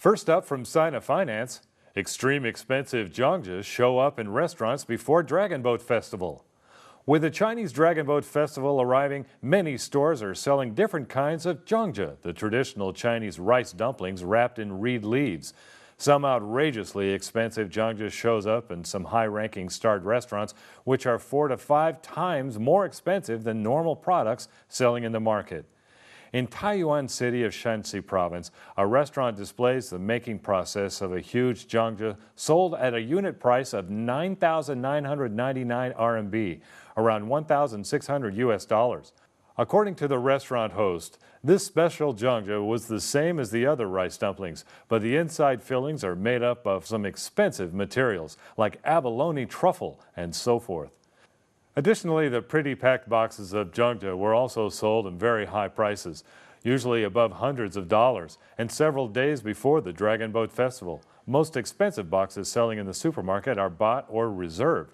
First up from Sina Finance, extreme expensive Zhangzhe show up in restaurants before Dragon Boat Festival. With the Chinese Dragon Boat Festival arriving, many stores are selling different kinds of Zhangzhe, the traditional Chinese rice dumplings wrapped in reed leaves. Some outrageously expensive Zhangzhe shows up in some high-ranking starred restaurants, which are 4 to 5 times more expensive than normal products selling in the market. In Taiyuan city of Shanxi province, a restaurant displays the making process of a huge Zhangzhe sold at a unit price of 9,999 RMB, around 1,600 US dollars. According to the restaurant host, this special Zhangzhe was the same as the other rice dumplings, but the inside fillings are made up of some expensive materials like abalone truffle and so forth. Additionally, the pretty packed boxes of Zhangzhe were also sold in very high prices, usually above hundreds of dollars, and several days before the Dragon Boat Festival. Most expensive boxes selling in the supermarket are bought or reserved.